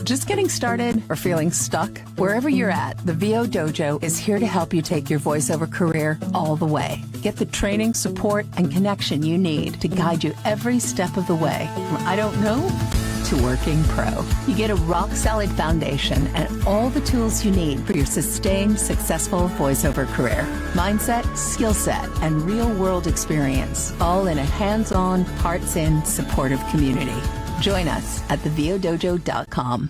Just getting started or feeling stuck? Wherever you're at, the VO Dojo is here to help you take your voiceover career all the way. Get the training, support, and connection you need to guide you every step of the way. From I don't know to working pro. You get a rock-solid foundation and all the tools you need for your sustained, successful voiceover career. Mindset, skill set, and real-world experience, all in a hands-on, hearts-in, supportive community. Join us at thevodojo.com.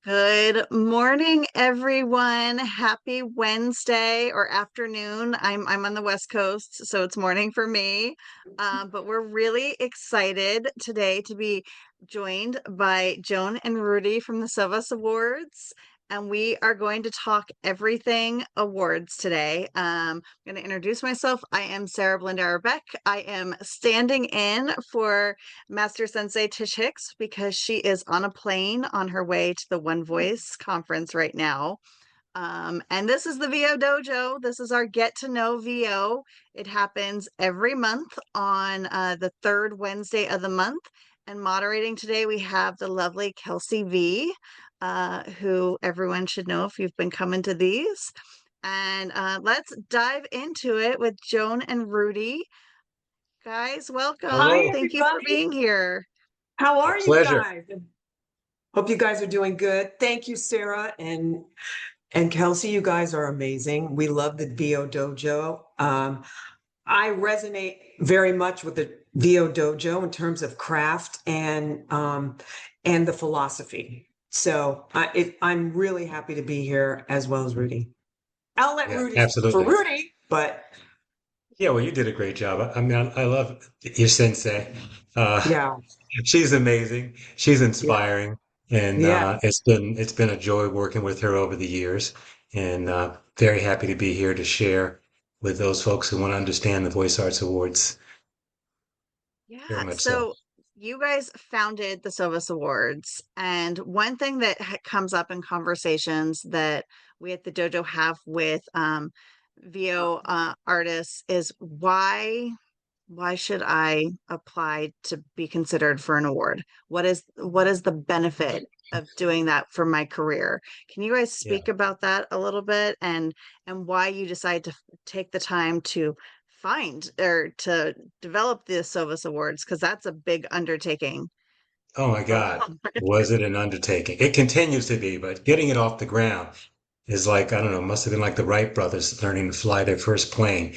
Good morning, everyone. Happy Wednesday or afternoon. I'm on the West Coast, so it's morning for me. But we're really excited today to be joined by Joan and Rudy from the SOVAS Awards. And we are going to talk everything awards today. I'm going to introduce myself. I am Sara Blindauer. I am standing in for Master Sensei Tish Hicks because she is on a plane on her way to the One Voice conference right now. And this is the VO Dojo. This is our Get to Know VO. It happens every month on the third Wednesday of the month. And moderating today, we have the lovely 𝗪𝗂𝗍, who everyone should know if you've been coming to these. And let's dive into it with Joan and Rudy. Guys, welcome. Hi, Thank you for being here. How are you Pleasure. guys? Hope you guys are doing good. Thank you, Sara and Kelsey. You guys are amazing. We love the VO Dojo. I resonate very much with the VO Dojo in terms of craft and the philosophy. So I'm really happy to be here as well as Rudy. I'll let Rudy absolutely. for Rudy, but yeah, well, you did a great job. I mean, I love your sensei. yeah, She's amazing. She's inspiring, and yeah. it's been a joy working with her over the years, and very happy to be here to share with those folks who want to understand the Voice Arts Awards. Yeah, so you guys founded the SOVAS Awards, and one thing that comes up in conversations that we at the dojo have with VO artists is why should I apply to be considered for an award? What is the benefit of doing that for my career? Can you guys speak about that a little bit and why you decide to take the time to find or to develop the SOVAS Awards? Because that's a big undertaking. Oh my God, was it an undertaking? It continues to be, but getting it off the ground is like, I don't know, must have been like the Wright brothers learning to fly their first plane.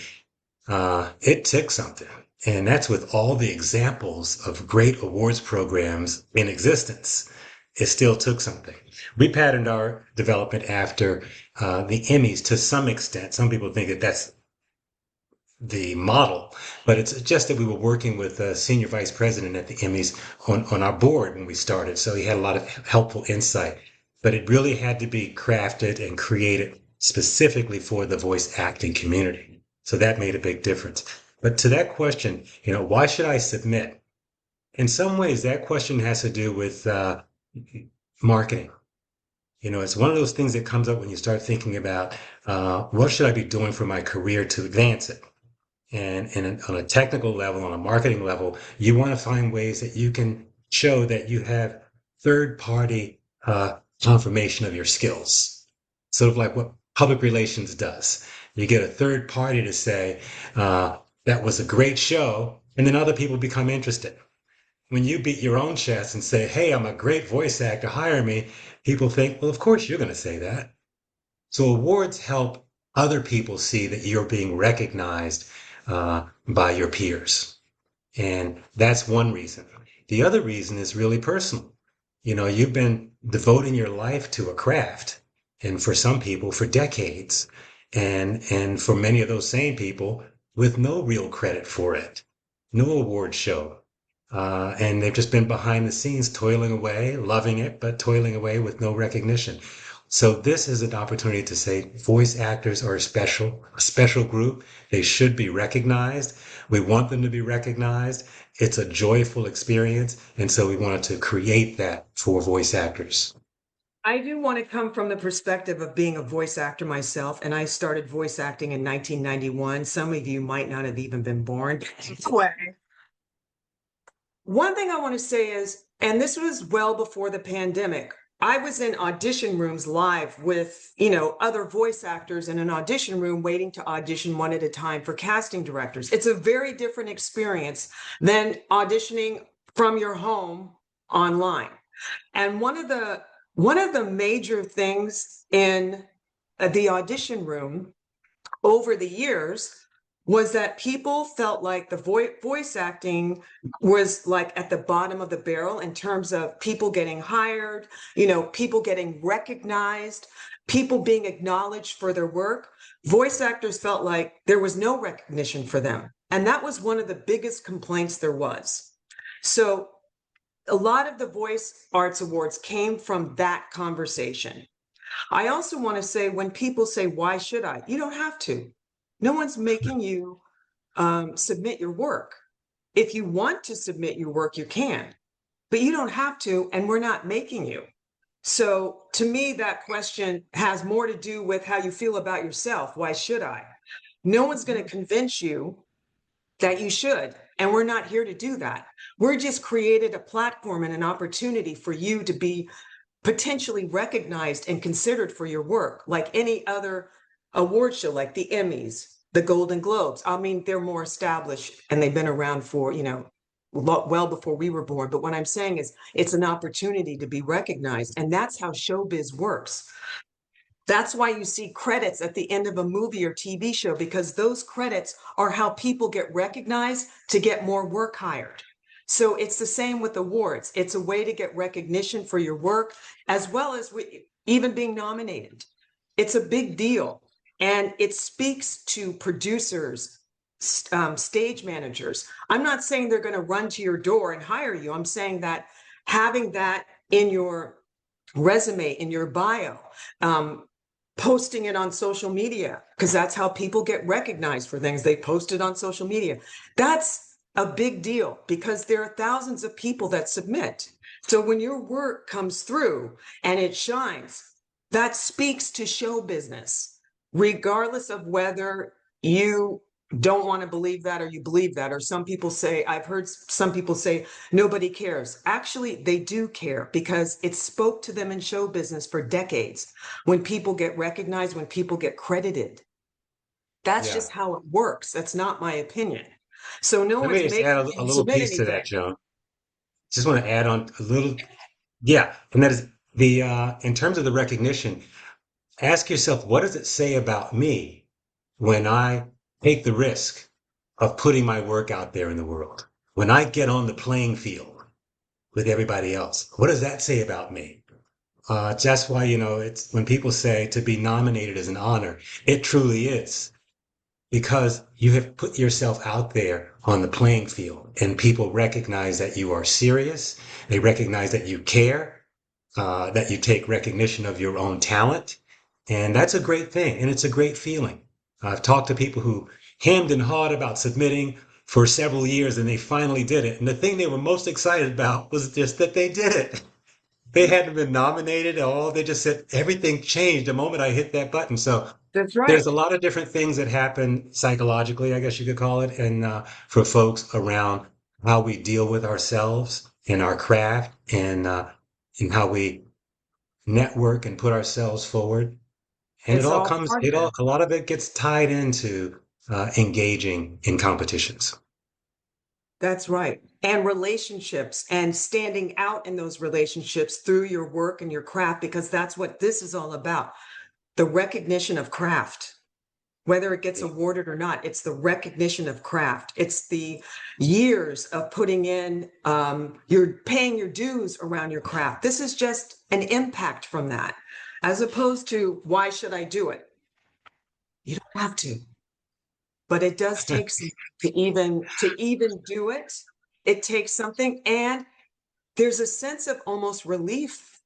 It took something. And that's with all the examples of great awards programs in existence. It still took something. We patterned our development after the Emmys to some extent. Some people think that that's the model, but it's just that we were working with a senior vice president at the Emmys on our board when we started. So he had a lot of helpful insight, but it really had to be crafted and created specifically for the voice acting community. So that made a big difference. But to that question, why should I submit? In some ways, that question has to do with marketing. It's one of those things that comes up when you start thinking about what should I be doing for my career to advance it? And on a technical level, on a marketing level, you want to find ways that you can show that you have third-party confirmation of your skills, sort of like what public relations does. You get a third party to say, that was a great show, and then other people become interested. When you beat your own chest and say, hey, I'm a great voice actor, hire me, people think, well, of course you're going to say that. So awards help other people see that you're being recognized by your peers. And that's one reason. The other reason is really personal. You've been devoting your life to a craft, and for some people, for decades, and for many of those same people, with no real credit for it, no award show. And they've just been behind the scenes toiling away, loving it, but toiling away with no recognition. So this is an opportunity to say voice actors are a special group. They should be recognized. We want them to be recognized. It's a joyful experience. And so we wanted to create that for voice actors. I do want to come from the perspective of being a voice actor myself, and I started voice acting in 1991. Some of you might not have even been born. One thing I want to say is, and this was well before the pandemic, I was in audition rooms live with, other voice actors in an audition room waiting to audition one at a time for casting directors. It's a very different experience than auditioning from your home online. And one of the major things in the audition room over the years was that people felt like the voice acting was like at the bottom of the barrel in terms of people getting hired, people getting recognized, people being acknowledged for their work. Voice actors felt like there was no recognition for them. And that was one of the biggest complaints there was. So a lot of the Voice Arts Awards came from that conversation. I also want to say, when people say, why should I? You don't have to. No one's making you submit your work. If you want to submit your work, you can, but you don't have to, and we're not making you. So to me, that question has more to do with how you feel about yourself. Why should I? No one's going to convince you that you should, and we're not here to do that. We're just created a platform and an opportunity for you to be potentially recognized and considered for your work, like any other award show, like the Emmys, the Golden Globes. I mean, they're more established and they've been around for, well before we were born. But what I'm saying is it's an opportunity to be recognized. And that's how showbiz works. That's why you see credits at the end of a movie or TV show, because those credits are how people get recognized to get more work hired. So it's the same with awards. It's a way to get recognition for your work, as well as even being nominated. It's a big deal. And it speaks to producers, stage managers. I'm not saying they're going to run to your door and hire you. I'm saying that having that in your resume, in your bio, posting it on social media, because that's how people get recognized for things. They post it on social media. That's a big deal, because there are thousands of people that submit. So when your work comes through and it shines, that speaks to show business, regardless of whether you don't want to believe that or you believe that. Or some people say, I've heard some people say, nobody cares. Actually, they do care, because it spoke to them in show business for decades. When people get recognized, when people get credited, that's just how it works. That's not my opinion. So no Let one's me just making add a you little submit piece to anything. that, Joan. Just want to add on a little. Yeah. And that is in terms of the recognition, ask yourself, what does it say about me when I take the risk of putting my work out there in the world? When I get on the playing field with everybody else, what does that say about me? That's why, it's when people say to be nominated is an honor, it truly is, because you have put yourself out there on the playing field and people recognize that you are serious. They recognize that you care, that you take recognition of your own talent. And that's a great thing. And it's a great feeling. I've talked to people who hemmed and hawed about submitting for several years, and they finally did it. And the thing they were most excited about was just that they did it. They hadn't been nominated at all. They just said everything changed the moment I hit that button. So That's right. there's a lot of different things that happen psychologically, I guess you could call it, and for folks around how we deal with ourselves and our craft, and how we network and put ourselves forward. And It's all part of it. a lot of it gets tied into engaging in competitions. That's right. And relationships, and standing out in those relationships through your work and your craft, because that's what this is all about. The recognition of craft, whether it gets awarded or not, it's the recognition of craft. It's the years of putting in, you're paying your dues around your craft. This is just an impact from that, as opposed to, why should I do it? You don't have to. But it does take some to even do it. It takes something, and there's a sense of almost relief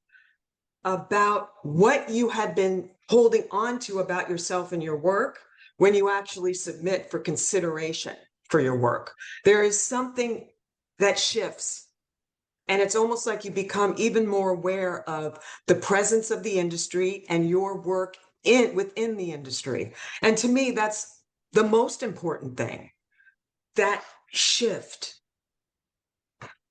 about what you had been holding on to about yourself and your work when you actually submit for consideration for your work. There is something that shifts, and it's almost like you become even more aware of the presence of the industry and your work within the industry. And to me, that's the most important thing, that shift.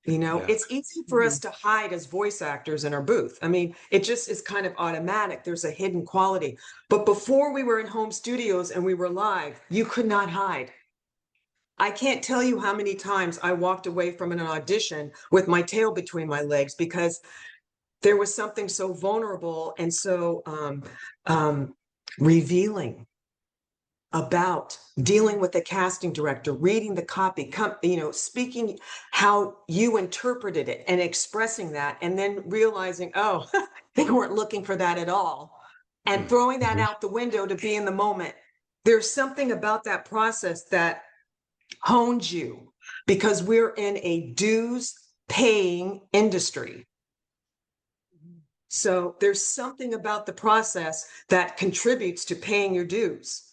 Yeah. It's easy for us to hide as voice actors in our booth. I mean, it just is kind of automatic. There's a hidden quality. But before we were in home studios and we were live, you could not hide. I can't tell you how many times I walked away from an audition with my tail between my legs because there was something so vulnerable and so revealing about dealing with the casting director, reading the copy, speaking how you interpreted it and expressing that, and then realizing, oh, they weren't looking for that at all, and throwing that out the window to be in the moment. There's something about that process that hones you, because we're in a dues paying industry. So there's something about the process that contributes to paying your dues.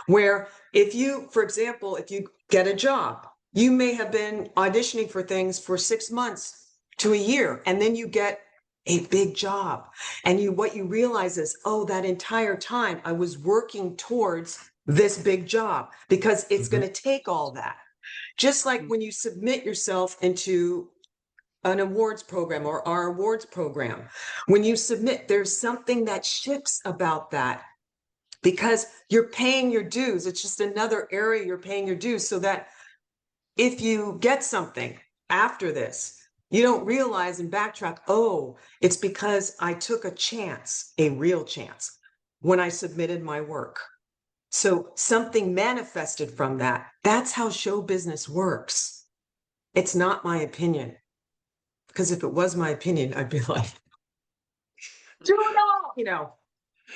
Where if you, for example, if you get a job, you may have been auditioning for things for 6 months to a year, and then you get a big job. And what you realize is, oh, that entire time I was working towards this big job, because it's going to take all that. Just like when you submit yourself into an awards program or our awards program, when you submit, there's something that shifts about that, because you're paying your dues. It's just another area you're paying your dues, so that if you get something after this, you don't realize and backtrack, oh, it's because I took a chance, a real chance, when I submitted my work. So something manifested from that. That's how show business works. It's not my opinion. Because if it was my opinion, I'd be like, do it all,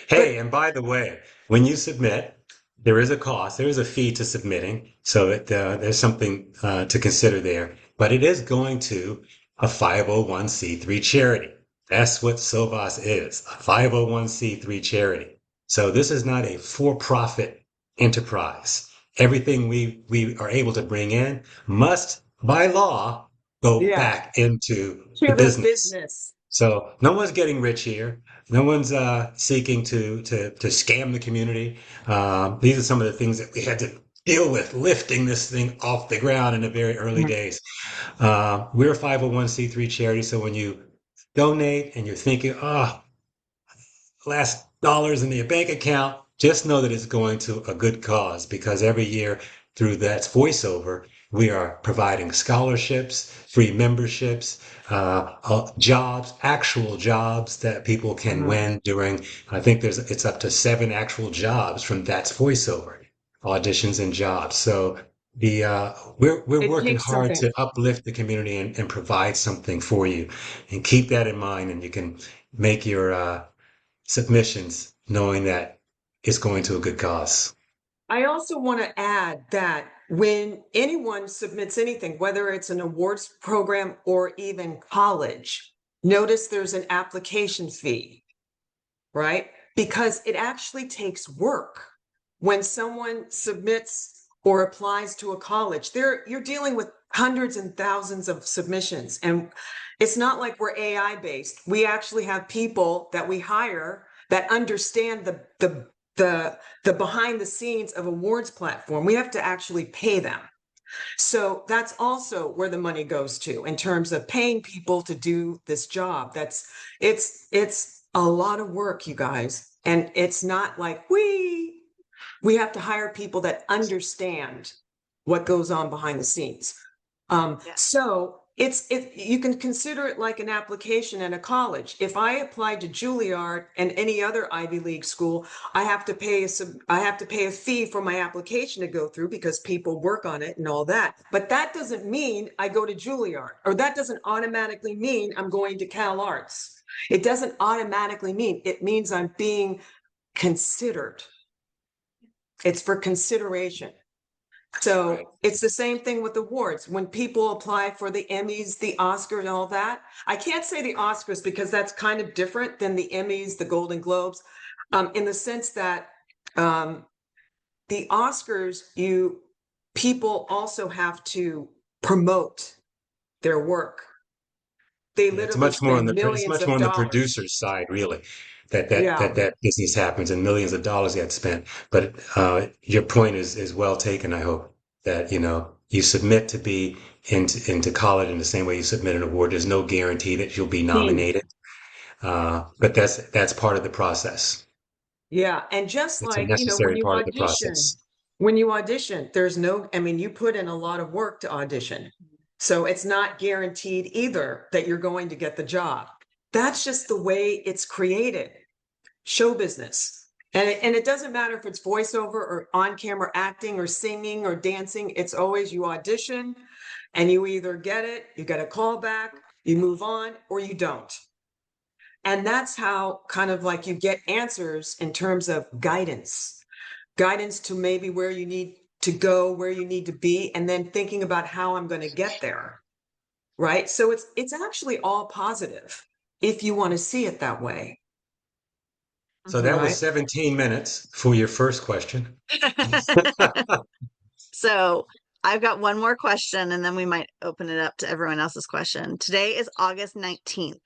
Hey, and by the way, when you submit, there is a cost, there is a fee to submitting. So there's something to consider there. But it is going to a 501c3 charity. That's what SOVAS is, a 501c3 charity. So this is not a for-profit enterprise. Everything we are able to bring in must, by law, go back into the business. So no one's getting rich here. No one's seeking to scam the community. These are some of the things that we had to deal with, lifting this thing off the ground in the very early days. We're a 501c3 charity, so when you donate and you're thinking, oh, last dollars in your bank account, just know that it's going to a good cause, because every year through that's Voiceover, we are providing scholarships, free memberships, jobs, actual jobs that people can win during, I think it's up to 7 actual jobs from That's Voiceover, auditions and jobs. So we're working hard to uplift the community and provide something for you, and keep that in mind, and you can make your submissions knowing that it's going to a good cause. I also want to add that when anyone submits anything, whether it's an awards program or even college, notice there's an application fee, right? Because it actually takes work. When someone submits or applies to a college, you're dealing with hundreds and thousands of submissions. And it's not like we're AI based. We actually have people that we hire that understand the behind the scenes of awards platform. We have to actually pay them. So that's also where the money goes to, in terms of paying people to do this job. It's a lot of work, you guys. And it's not like we have to hire people that understand what goes on behind the scenes. So you can consider it like an application in a college. If I applied to Juilliard and any other Ivy League school, I have to pay a fee for my application to go through, because people work on it and all that. But that doesn't mean I go to Juilliard, or that doesn't automatically mean I'm going to Cal Arts. It doesn't automatically mean. It means I'm being considered. It's for consideration. So it's the same thing with awards. When people apply for the Emmys, the Oscars, and all that, I can't say the Oscars because that's kind of different than the Emmys, the Golden Globes, in the sense that the Oscars, people also have to promote their work. They literally it's much more on the dollars. producer's side, really, that business happens, and millions of dollars get spent. But your point is well taken. I hope that You submit to be into college in the same way you submit an award. There's no guarantee that you'll be Team. nominated, but that's part of the process. Yeah. And just It's a like, when necessary you part of the audition, process. there's no, I mean, you put in a lot of work to audition. So it's not guaranteed either that you're going to get the job. That's just the way it's created. Show business. And it doesn't matter if it's voiceover or on-camera acting or singing or dancing. It's always you audition and you either get it, you get a call back, you move on, or you don't. And that's how kind of like you get answers in terms of guidance to maybe where you need to go, where you need to be, and then thinking about how I'm going to get there. Right. So it's actually all positive if you want to see it that way. So that was Right. 17 minutes for your first question. So I've got one more question and then we might open it up to everyone else's question. Today is August 19th.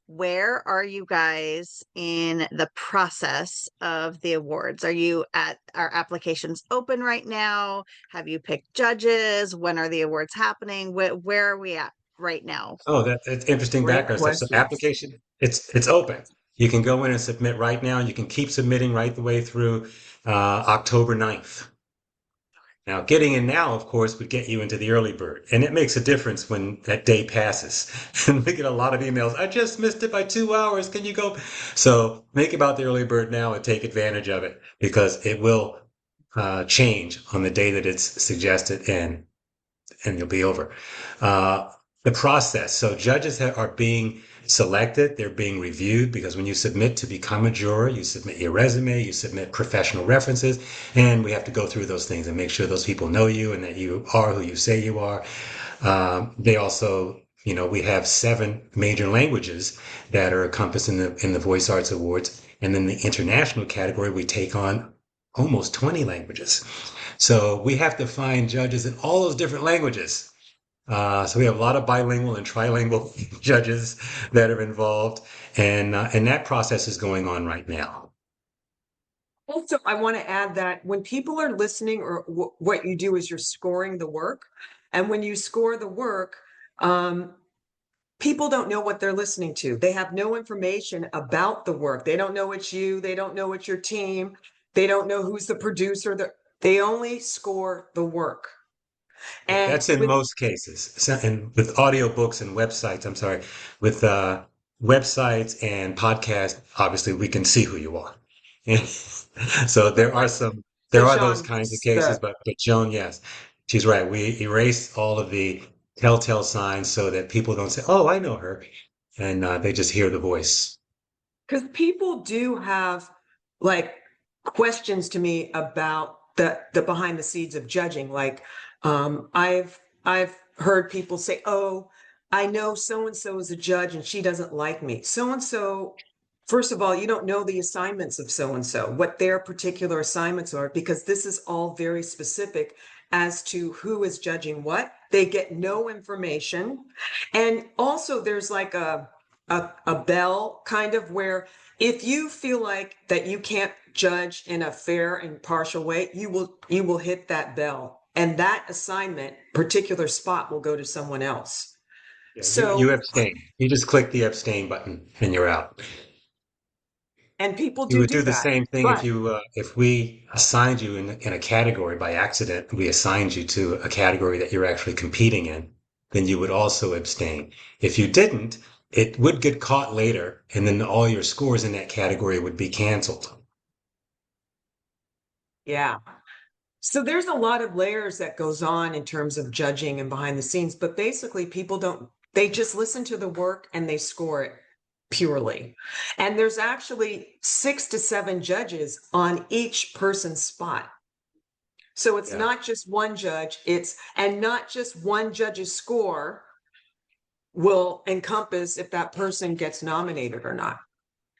Where are you guys in the process of the awards? Are applications open right now? Have you picked judges? When are the awards happening? Where are we at right now? Oh, that's interesting Great background stuff. So question. application, it's open. You can go in and submit right now. You can keep submitting right the way through October 9th. Now, getting in now, of course, would get you into the early bird. And it makes a difference when that day passes. And we get a lot of emails. I just missed it by 2 hours. Can you go? So think about the early bird now and take advantage of it because it will change on the day that it's suggested and you'll be over. The process. So judges are being selected. They're being reviewed because when you submit to become a juror, you submit your resume, you submit professional references, and we have to go through those things and make sure those people know you and that you are who you say you are. They also, we have 7 major languages that are encompassed in the Voice Arts Awards. And then the international category, we take on almost 20 languages. So we have to find judges in all those different languages. So we have a lot of bilingual and trilingual judges that are involved, and that process is going on right now. Also, I want to add that when people are listening, or what you do is you're scoring the work, and when you score the work, people don't know what they're listening to. They have no information about the work. They don't know it's you. They don't know it's your team. They don't know who's the producer. They only score the work. And that's in most cases. And with audiobooks and websites, I'm sorry, with websites and podcasts, obviously we can see who you are. So there are those kinds of cases, but Joan, yes, she's right. We erase all of the telltale signs so that people don't say, "Oh, I know her," and they just hear the voice. Because people do have like questions to me about the behind the scenes of judging. Like, I've heard people say, "Oh, I know so and so is a judge and she doesn't like me." So and so, first of all, you don't know the assignments of so and so, what their particular assignments are, because this is all very specific as to who is judging what. They get no information, and also there's like a bell kind of where if you feel like that you can't judge in a fair and partial way, you will hit that bell, and that assignment particular spot will go to someone else. Yeah, So you abstain. You just click the abstain button and you're out. and people You would do do the that, same thing but if we assigned you in a category by accident, we assigned you to a category that you're actually competing in, then you would also abstain. If you didn't, it would get caught later, and then all your scores in that category would be canceled. yeah. So there's a lot of layers that goes on in terms of judging and behind the scenes, but basically they just listen to the work and they score it purely. And there's actually 6 to 7 judges on each person's spot. So it's not just one judge, and not just one judge's score will encompass if that person gets nominated or not.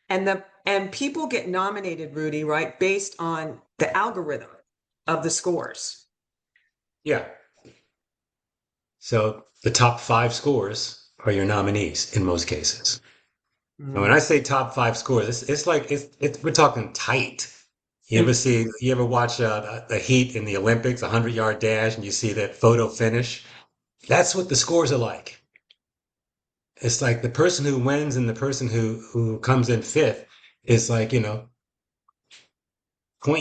And people get nominated, Rudy, right, based on the algorithm of the scores. Yeah. So the top 5 scores are your nominees in most cases. And when I say top 5 scores, it's like we're talking tight. You ever watch the heat in the Olympics, a 100-yard dash, and you see that photo finish? That's what the scores are like. It's like the person who wins and the person who comes in fifth is like, point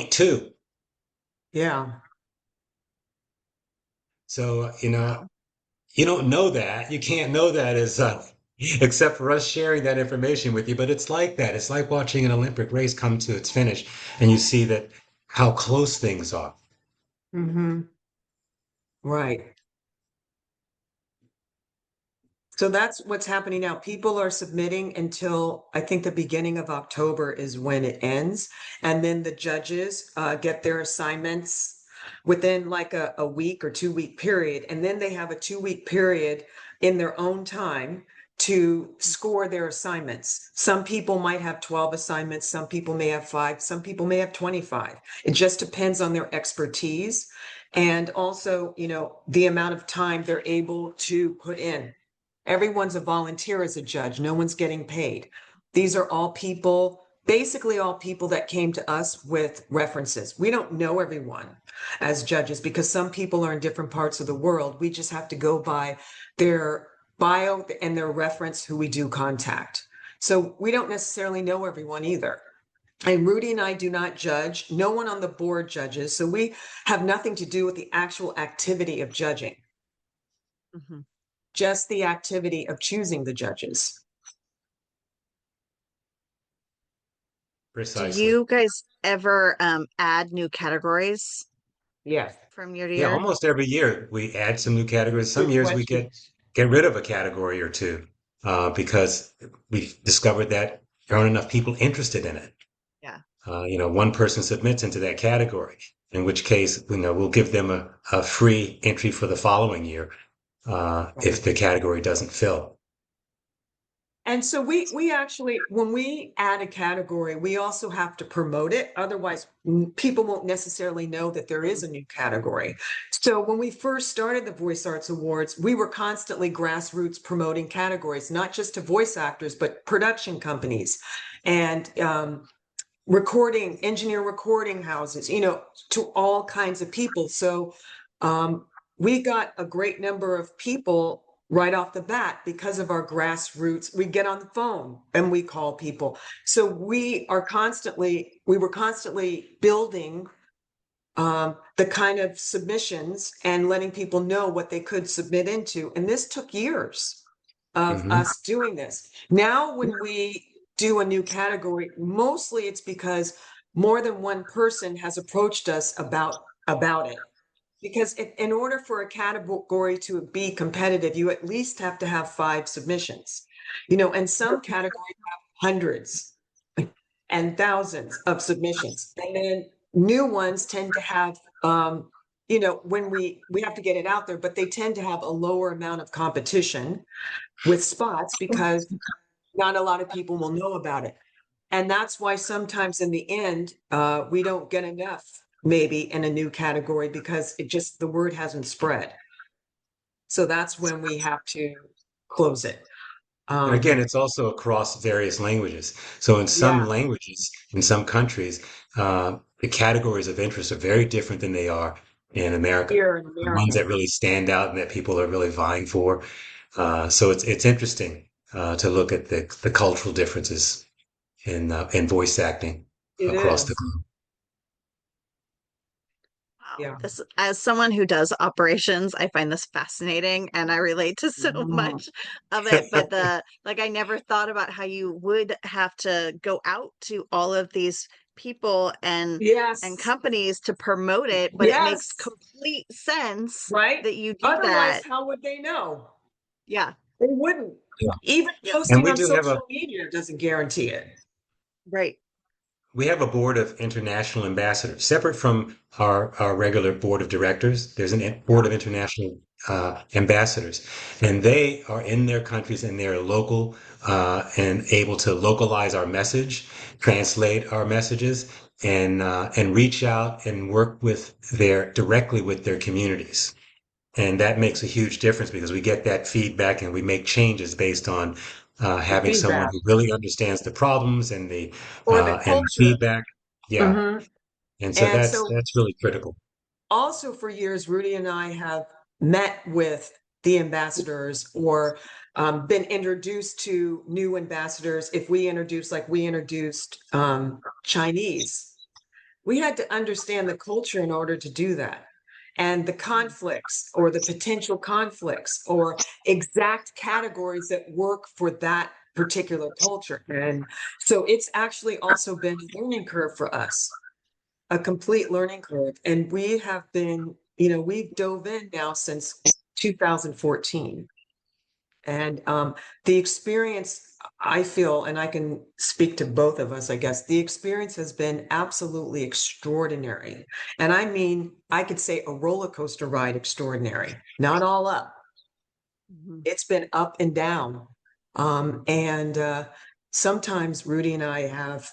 0.2. Yeah. So, Wow. you don't know that. You can't know that as except for us sharing that information with you. But it's like that. It's like watching an Olympic race come to its finish, and you see that how close things are. Mm-hmm. Right. So that's what's happening now. People are submitting until I think the beginning of October is when it ends. And then the judges get their assignments within like a week or 2 week period. And then they have a 2 week period in their own time to score their assignments. Some people might have 12 assignments. Some people may have 5. Some people may have 25. It just depends on their expertise. And also, the amount of time they're able to put in. Everyone's a volunteer as a judge. No one's getting paid. These are all people, basically all people that came to us with references. We don't know everyone as judges because some people are in different parts of the world. We just have to go by their bio and their reference who we do contact. So we don't necessarily know everyone either. And Rudy and I do not judge. No one on the board judges. So we have nothing to do with the actual activity of judging. Mm-hmm. Just the activity of choosing the judges. Do Precisely. you guys ever add new categories Yes. from year to Yeah, year? almost every year we add some new categories. Some Good years we question. get rid of a category or two because we've discovered that there aren't enough people interested in it. Yeah. One person submits into that category, in which case, we'll give them a free entry for the following year if the category doesn't fill. And so we actually, when we add a category, we also have to promote it. Otherwise, people won't necessarily know that there is a new category. So when we first started the Voice Arts Awards, we were constantly grassroots promoting categories, not just to voice actors, but production companies and engineer recording houses, to all kinds of people. So we got a great number of people right off the bat because of our grassroots. We get on the phone and we call people. So we were constantly building the kind of submissions and letting people know what they could submit into. And this took years of us doing this. Now, when we do a new category, mostly it's because more than one person has approached us about it. Because in order for a category to be competitive, you at least have to have 5 submissions, and some categories have hundreds and thousands of submissions. And then new ones tend to have, when we have to get it out there, but they tend to have a lower amount of competition with spots because not a lot of people will know about it. And that's why sometimes in the end, we don't get enough maybe in a new category because the word hasn't spread. So that's when we have to close it. And again, it's also across various languages. So in some languages, in some countries, the categories of interest are very different than they are in America. Here in The ones America. that really stand out and that people are really vying for. So it's interesting to look at the cultural differences in voice acting It across is. the globe. Wow. Yeah. As someone who does operations, I find this fascinating and I relate to so much of it. But I never thought about how you would have to go out to all of these people and Yes. companies to promote it, but it makes Yes. complete sense Right? that you do Otherwise, that. how would they know? Yeah. They wouldn't. Yeah. Even Yeah. And posting we on do have social media doesn't guarantee it. Right. we have a board of international ambassadors, separate from our regular board of directors. There's a board of international ambassadors, and they are in their countries and they're local and able to localize our message, translate our messages, and reach out and work directly with their communities. And that makes a huge difference because we get that feedback and we make changes based on having someone Feedback who really understands the problems and the or the and culture. feedback. Yeah. And so And that's really critical. also for years, Rudy and I have met with the ambassadors or been introduced to new ambassadors. If we introduced, like we introduced Chinese, we had to understand the culture in order to do that. And the conflicts or the potential conflicts or exact categories that work for that particular culture. And so it's actually also been a learning curve for us, a complete learning curve. And we have been, we've dove in now since 2014. And the experience, I feel, and I can speak to both of us, I guess, the experience has been absolutely extraordinary. And I mean, I could say a roller coaster ride extraordinary, not all up. It's been up and down. And sometimes Rudy and I have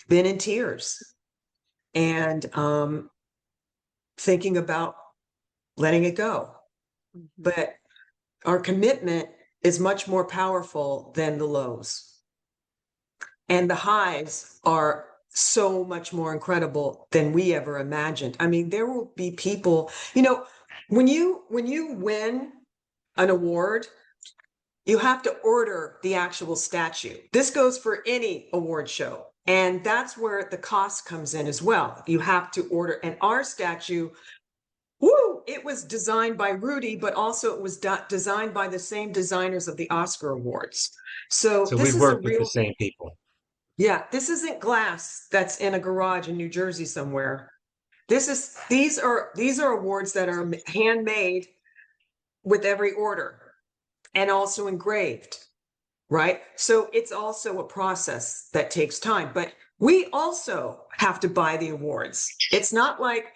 been in tears and thinking about letting it go. But our commitment is much more powerful than the lows. And the highs are so much more incredible than we ever imagined. I mean, there will be people, when you win an award, you have to order the actual statue. This goes for any award show. And that's where the cost comes in as well. You have to order, and our statue, it was designed by Rudy, but also it was designed by the same designers of the Oscar Awards. So this we is work with the same people. Yeah, this isn't glass that's in a garage in New Jersey somewhere. These are awards that are handmade with every order and also engraved, right? So it's also a process that takes time, but we also have to buy the awards. It's not like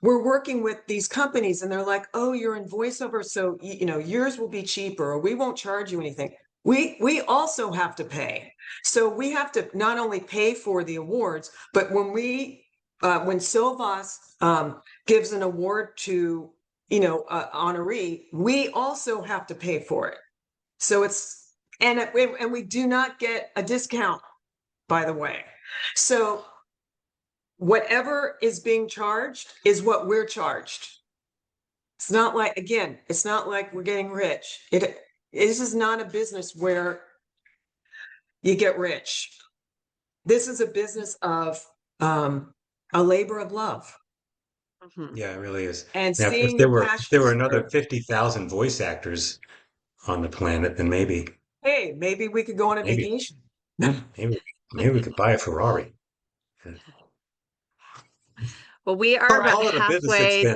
we're working with these companies and they're like, oh, you're in voiceover, so yours will be cheaper, or we won't charge you anything. We also have to pay. So we have to not only pay for the awards, but when SOVAS gives an award to honoree, we also have to pay for it. So and we do not get a discount, by the way. So whatever is being charged is what we're charged. It's not like we're getting rich. This is not a business where you get rich. This is a business of a labor of love. Yeah, it really is. And now, seeing if there were another 50,000 voice actors on the planet, then maybe we could go on a vacation. Maybe we could buy a Ferrari. Well, we are about halfway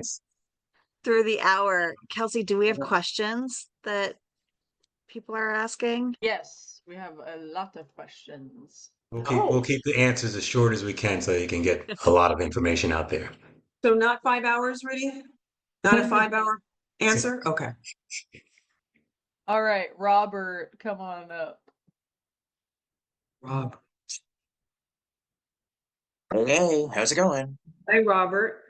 through the hour. Kelsey, do we have questions that people are asking? Yes, we have a lot of questions. We'll keep the answers as short as we can so you can get a lot of information out there. So not 5 hours, Rudy? Not a 5-hour answer? Okay. All right, Robert, come on up. Rob. Hey, how's it going? Hey, Robert.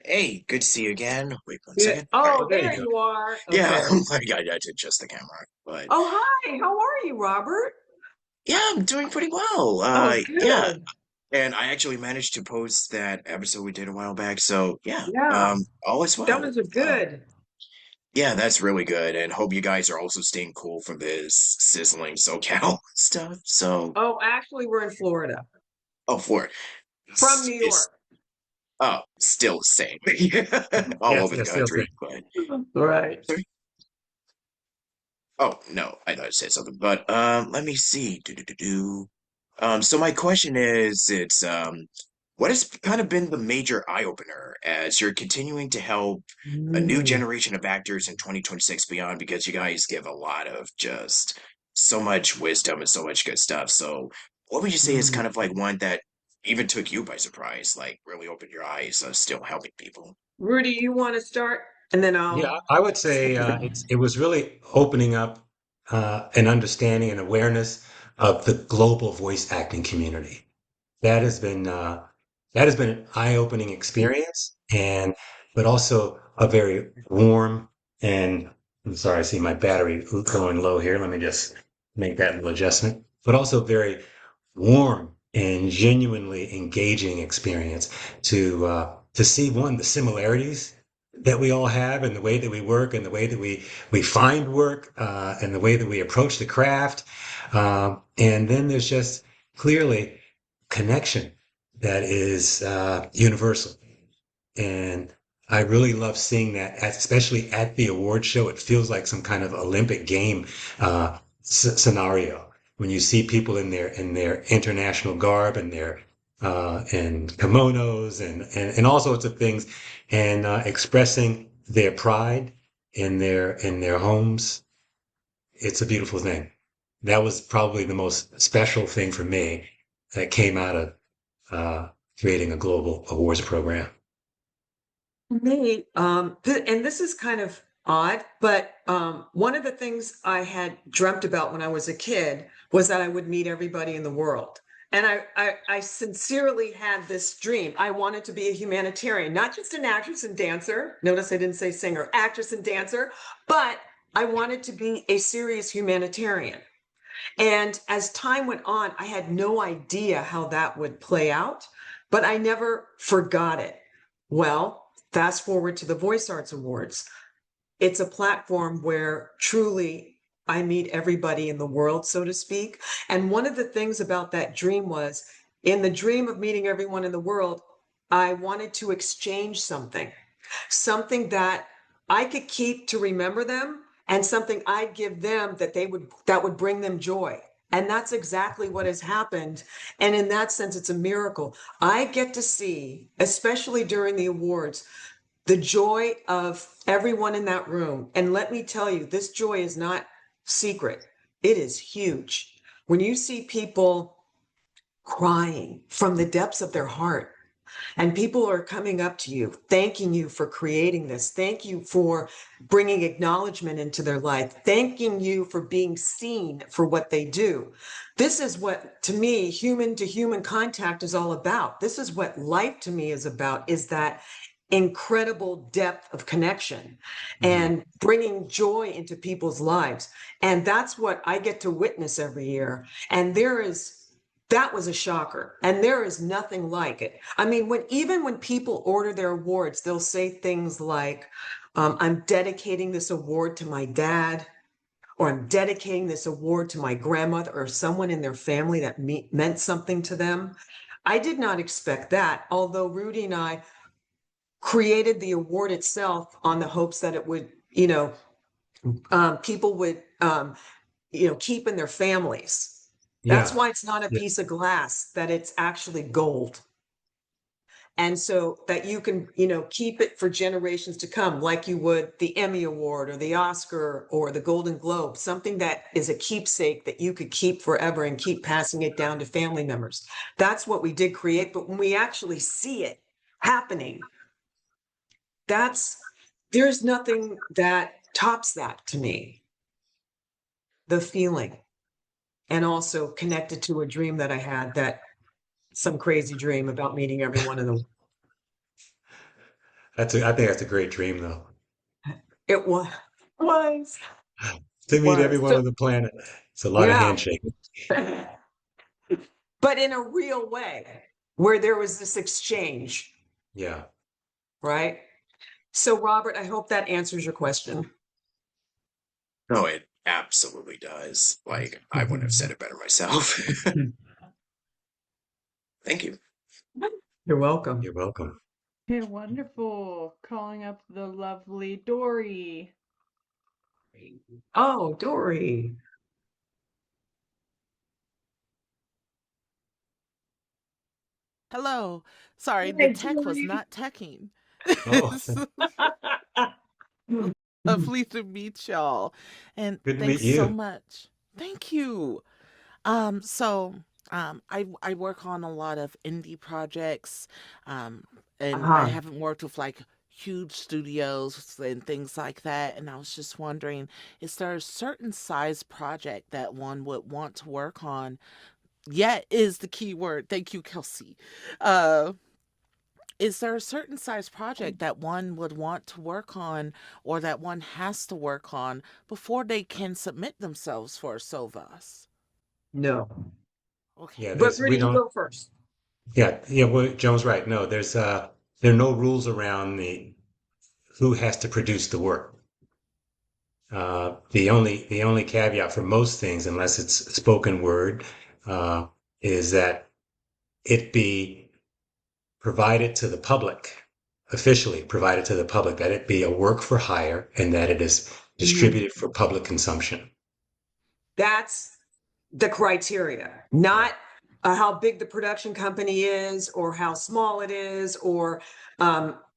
Hey, good to see you again. Wait 1 second. Oh, there you are. Yeah, Okay. I got to adjust the camera. But Oh, hi. How are you, Robert? yeah, I'm doing pretty well. Good. Yeah, and I actually managed to post that episode we did a while back. So yeah, all is well. That was good. Yeah, that's really good, and hope you guys are also staying cool from this sizzling SoCal stuff. So Oh, actually, we're in Florida. oh, Florida. From New York. Oh, still the same. All over the country. But right. Sorry? Oh, no, I thought I said something. But let me see. So my question is, what has kind of been the major eye-opener as you're continuing to help a new generation of actors in 2026 beyond, because you guys give a lot of just so much wisdom and so much good stuff. So what would you say is kind of like one that even took you by surprise, like really opened your eyes, still helping people? Rudy, you want to start? And then I'll... Yeah, I would say it was really opening up an understanding and awareness of the global voice acting community. That has been an eye-opening experience, but also a very warm and I'm sorry, I see my battery going low here. Let me just make that little adjustment. But also very warm and genuinely engaging experience to see the similarities that we all have in the way that we work and the way that we find work and the way that we approach the craft. And then there's just clearly connection that is universal. And I really love seeing that, especially at the award show. It feels like some kind of Olympic game scenario when you see people in their international garb and their and kimonos and all sorts of things, and expressing their pride in their homes. It's a beautiful thing. That was probably the most special thing for me that came out of creating a global awards program. Me, and this is kind of odd, but one of the things I had dreamt about when I was a kid was that I would meet everybody in the world. And I sincerely had this dream. I wanted to be a humanitarian, not just an actress and dancer. Notice I didn't say singer, actress and dancer, but I wanted to be a serious humanitarian. And as time went on, I had no idea how that would play out, but I never forgot it. Well, fast forward to the Voice Arts Awards. It's a platform where truly I meet everybody in the world, so to speak. And one of the things about that dream was, in the dream of meeting everyone in the world, I wanted to exchange something that I could keep to remember them, and something I'd give them that would bring them joy. And that's exactly what has happened. And in that sense, it's a miracle. I get to see, especially during the awards, the joy of everyone in that room. And let me tell you, this joy is not secret. It is huge. When you see people crying from the depths of their heart, and people are coming up to you, thanking you for creating this. Thank you for bringing acknowledgement into their life. Thanking you for being seen for what they do. This is what, to me, human to human contact is all about. This is what life to me is about, is that incredible depth of connection and bringing joy into people's lives. And that's what I get to witness every year. And that was a shocker. And there is nothing like it. I mean, even when people order their awards, they'll say things like, I'm dedicating this award to my dad, or I'm dedicating this award to my grandmother or someone in their family that meant something to them. I did not expect that, although Rudy and I created the award itself on the hopes that it would, people would, keep in their families. That's why it's not a piece of glass, that it's actually gold. And so that you can, keep it for generations to come, like you would the Emmy Award or the Oscar or the Golden Globe, something that is a keepsake that you could keep forever and keep passing it down to family members. That's what we did create. But when we actually see it happening, there's nothing that tops that to me. The feeling. And also connected to a dream that I had, some crazy dream about meeting everyone in the world. I think that's a great dream, though. It was. To meet everyone on the planet. It's a lot of handshaking. But in a real way, where there was this exchange. Yeah. Right? So, Robert, I hope that answers your question. No, it absolutely does. Like, I wouldn't have said it better myself. Thank you. You're welcome. You're welcome. Okay, wonderful. Calling up the lovely Dory. Oh, Dory. Hello. Sorry, the tech was not teching. Oh. Lovely to meet y'all. And Good to thanks meet so you. much. Thank you. I work on a lot of indie projects. And I haven't worked with like huge studios and things like that. And I was just wondering, is there a certain size project that one would want to work on? Yet is the key word. Thank you, Kelsey. Is there a certain size project that one would want to work on or that one has to work on before they can submit themselves for a SOVAS? No. Okay. Yeah, But we Rudy, you don't. go first. Yeah. Well, Joan's right. No, there are no rules around who has to produce the work. The only caveat for most things, unless it's spoken word, uh, is that it be provided to the public, officially provided to the public, that it be a work for hire and that it is distributed for public consumption. That's the criteria, not how big the production company is or how small it is or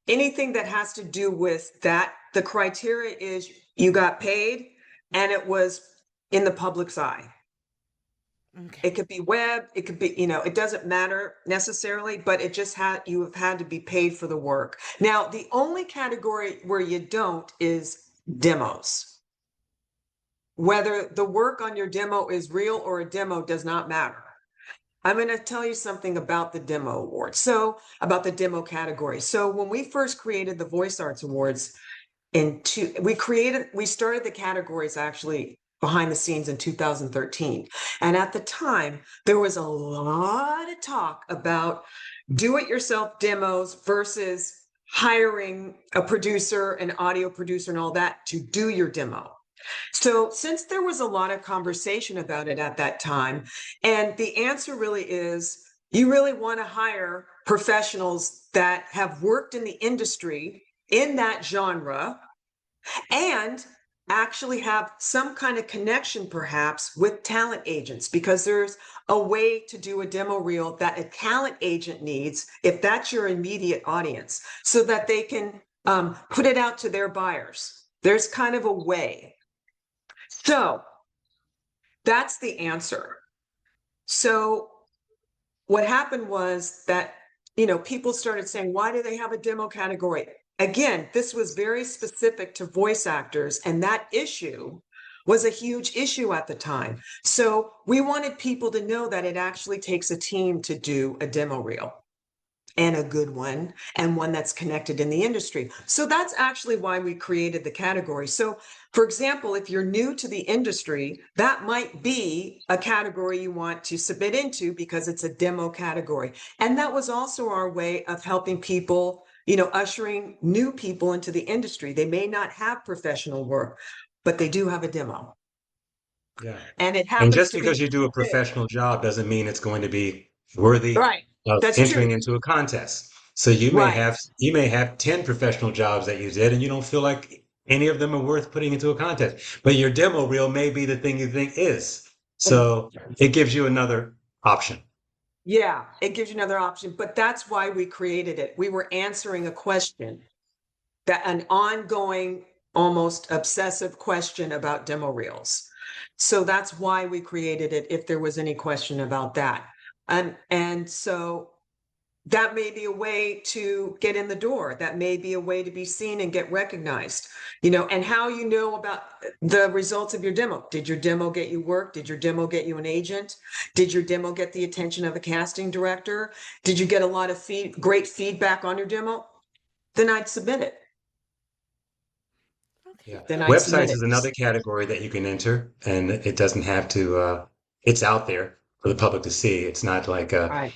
anything that has to do with that. The criteria is you got paid and it was in the public's eye. Okay. It could be web, it could be, it doesn't matter necessarily, but you have had to be paid for the work. Now, the only category where you don't is demos. Whether the work on your demo is real or a demo does not matter. I'm going to tell you something about the demo award. So about the demo category. So when we first created the Voice Arts Awards we started the categories actually behind the scenes in 2013. And at the time, there was a lot of talk about do-it-yourself demos versus hiring a producer, an audio producer and all that to do your demo. So since there was a lot of conversation about it at that time, and the answer really is you really want to hire professionals that have worked in the industry in that genre and actually have some kind of connection perhaps with talent agents, because there's a way to do a demo reel that a talent agent needs if that's your immediate audience, so that they can put it out to their buyers. There's kind of a way. So that's the answer. So what happened was that, people started saying, why do they have a demo category? Again, this was very specific to voice actors, and that issue was a huge issue at the time. So we wanted people to know that it actually takes a team to do a demo reel, and a good one, and one that's connected in the industry. So that's actually why we created the category. So for example, if you're new to the industry, that might be a category you want to submit into because it's a demo category. And that was also our way of helping people, ushering new people into the industry. They may not have professional work, but they do have a demo. Yeah. And it And happens just to be because you do a professional job doesn't mean it's going to be worthy right. of That's true. entering into a contest. So you may Right. have 10 professional jobs that you did and you don't feel like any of them are worth putting into a contest. But your demo reel may be the thing you think is. So it gives you another option. Yeah, it gives you another option, but that's why we created it. We were answering a question, an ongoing, almost obsessive question about demo reels. So that's why we created it, if there was any question about that. And so that may be a way to get in the door. That may be a way to be seen and get recognized, and how about the results of your demo. Did your demo get you work? Did your demo get you an agent? Did your demo get the attention of a casting director? Did you get a lot of great feedback on your demo? Then I'd submit it. Okay. Yeah. Then I'd submit Websites it. is another category that you can enter, and it doesn't have to, it's out there for the public to see. It's not like a Right.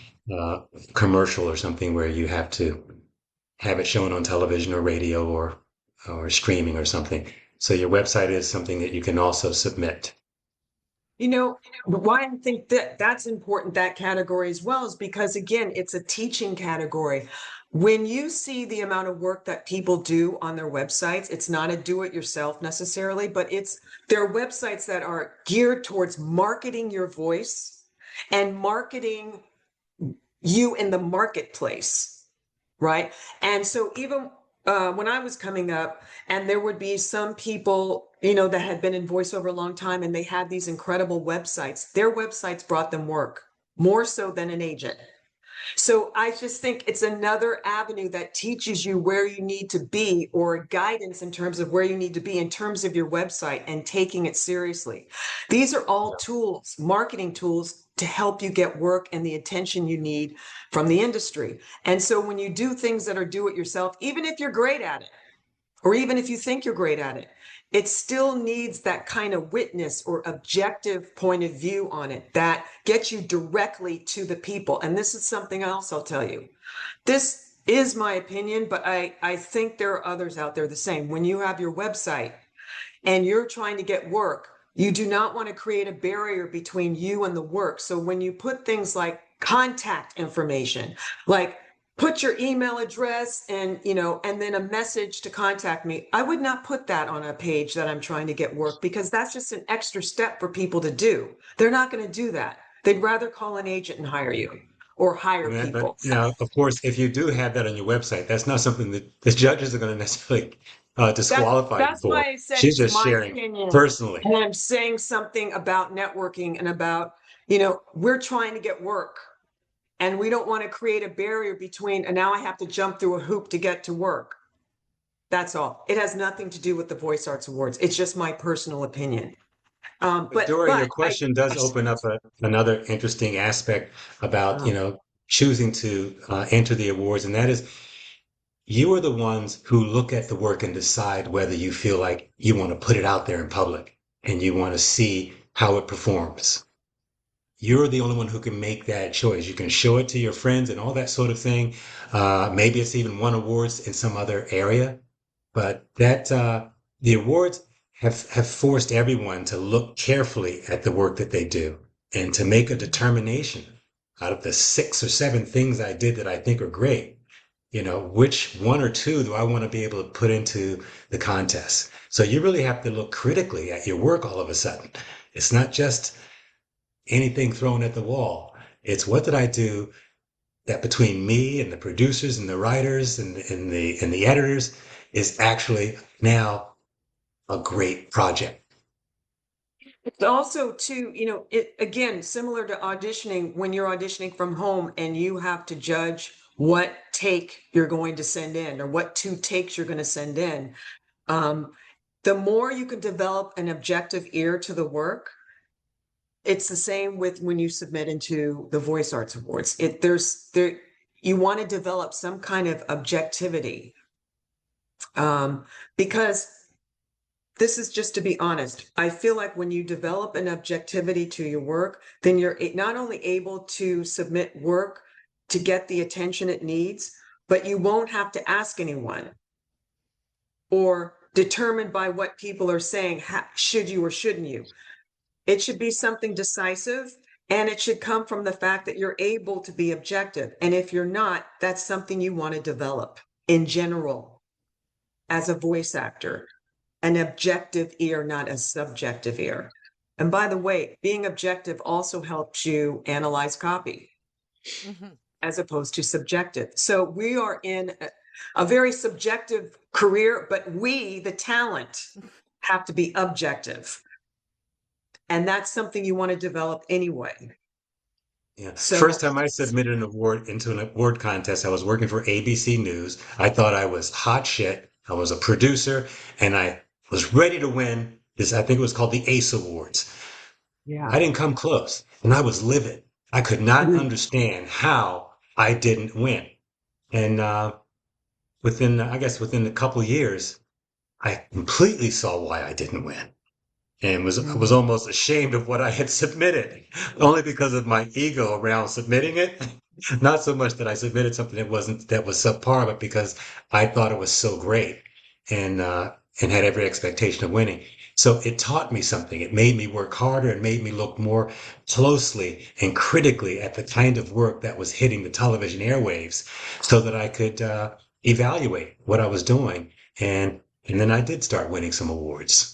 commercial or something where you have to have it shown on television or radio or streaming or something. So your website is something that you can also submit. Why I think that that's important, that category as well, is because, again, it's a teaching category. When you see the amount of work that people do on their websites, it's not a do-it-yourself necessarily, but there are websites that are geared towards marketing your voice and marketing you in the marketplace, right? And so even when I was coming up, and there would be some people, that had been in voiceover a long time, and they had these incredible websites. Their websites brought them work more so than an agent. So I just think it's another avenue that teaches you where you need to be, or guidance in terms of where you need to be in terms of your website and taking it seriously. These are all tools, marketing tools, to help you get work and the attention you need from the industry. And so when you do things that are do it yourself, even if you're great at it, or even if you think you're great at it, it still needs that kind of witness or objective point of view on it that gets you directly to the people. And this is something else I'll tell you. This is my opinion, but I think there are others out there the same. When you have your website and you're trying to get work, you do not want to create a barrier between you and the work. So when you put things like contact information, like put your email address and, and then a message to contact me, I would not put that on a page that I'm trying to get work, because that's just an extra step for people to do. They're not going to do that. They'd rather call an agent and hire you or hire people. But now, of course, if you do have that on your website, that's not something that the judges are going to necessarily disqualify you That's for. why I said She's it's just my sharing opinion. personally. And I'm saying something about networking and about, we're trying to get work. And we don't want to create a barrier between, and now I have to jump through a hoop to get to work. That's all. It has nothing to do with the Voice Arts Awards. It's just my personal opinion. But Dory, your question does open up another interesting aspect about, choosing to enter the awards. And that is, you are the ones who look at the work and decide whether you feel like you want to put it out there in public and you want to see how it performs. You're the only one who can make that choice. You can show it to your friends and all that sort of thing. Maybe it's even won awards in some other area, but the awards have forced everyone to look carefully at the work that they do and to make a determination out of the 6 or 7 things I did that I think are great. Which 1 or 2 do I want to be able to put into the contest? So you really have to look critically at your work all of a sudden. It's not just anything thrown at the wall. It's what did I do that between me and the producers and the writers and the editors is actually now a great project. It's also too, it again, similar to auditioning, when you're auditioning from home and you have to judge what take you're going to send in or what 2 takes you're going to send in. The more you can develop an objective ear to the work, it's the same with when you submit into the Voice Arts Awards. You want to develop some kind of objectivity, because this is just to be honest. I feel like when you develop an objectivity to your work, then you're not only able to submit work to get the attention it needs, but you won't have to ask anyone or determined by what people are saying, should you or shouldn't you. It should be something decisive, and it should come from the fact that you're able to be objective. And if you're not, that's something you want to develop in general as a voice actor, an objective ear, not a subjective ear. And by the way, being objective also helps you analyze copy as opposed to subjective. So we are in a very subjective career, but we, the talent, have to be objective. And that's something you want to develop anyway. Yeah. So, first time I submitted an award into an award contest, I was working for ABC News. I thought I was hot shit. I was a producer, and I was ready to win this. I think it was called the ACE Awards. Yeah. I didn't come close, and I was livid. I could not understand how I didn't win. And within a couple of years, I completely saw why I didn't win. And was almost ashamed of what I had submitted, only because of my ego around submitting it. Not so much that I submitted something that was subpar, but because I thought it was so great and had every expectation of winning. So it taught me something. It made me work harder. It made me look more closely and critically at the kind of work that was hitting the television airwaves, so that I could evaluate what I was doing. And then I did start winning some awards.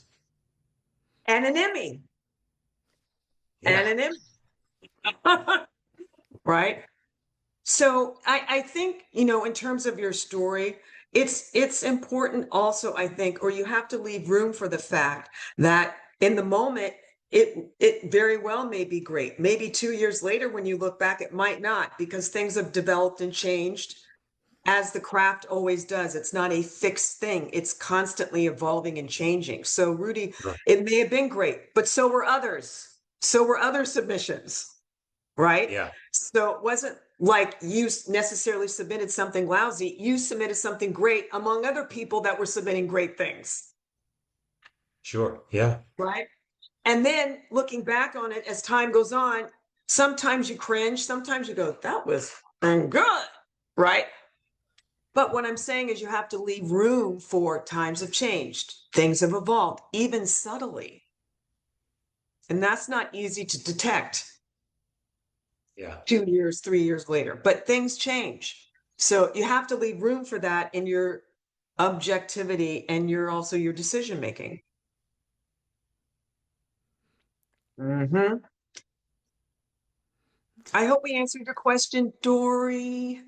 And an Emmy. Yeah. And an Emmy. Right? So I think, in terms of your story, it's important also, I think, or you have to leave room for the fact that in the moment, it very well may be great. Maybe 2 years later, when you look back, it might not, because things have developed and changed, as the craft always does. It's not a fixed thing. It's constantly evolving and changing. So Rudy, It may have been great, but so were others. So were other submissions. right? Yeah. So it wasn't like you necessarily submitted something lousy. You submitted something great among other people that were submitting great things. Sure. Yeah. Right. And then looking back on it as time goes on, sometimes you cringe, sometimes you go, that was good. Right. But what I'm saying is you have to leave room for times have changed, things have evolved, even subtly. And that's not easy to detect. Yeah. 2 years, 3 years later, but things change. So you have to leave room for that in your objectivity and also your decision making. I hope we answered your question, Dory.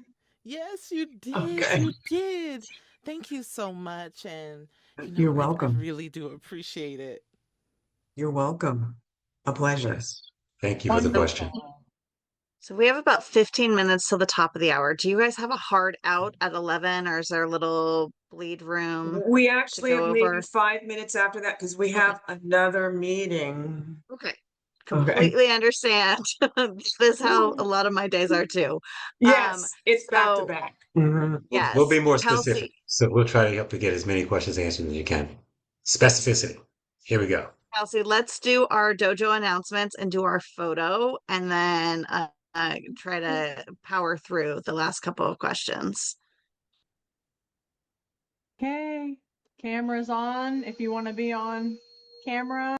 Yes, you did. Okay. You did. Thank you so much. And, You're I welcome. really do appreciate it. You're welcome. A pleasure. Thank you for the question. Wonderful. So we have about 15 minutes till the top of the hour. Do you guys have a hard out at 11, or is there a little bleed room We to actually have go maybe over? 5 minutes after that because we Okay. have another meeting. Okay. Okay. Completely understand. This is how a lot of my days are too. Yes, it's back to So back. We'll yes, be more specific. Kelsey, So we'll try to help you get as many questions answered as you can. Specificity. Here we go. Kelsey, let's do our dojo announcements and do our photo, and then try to power through the last couple of questions. Okay, camera's on if you want to be on camera.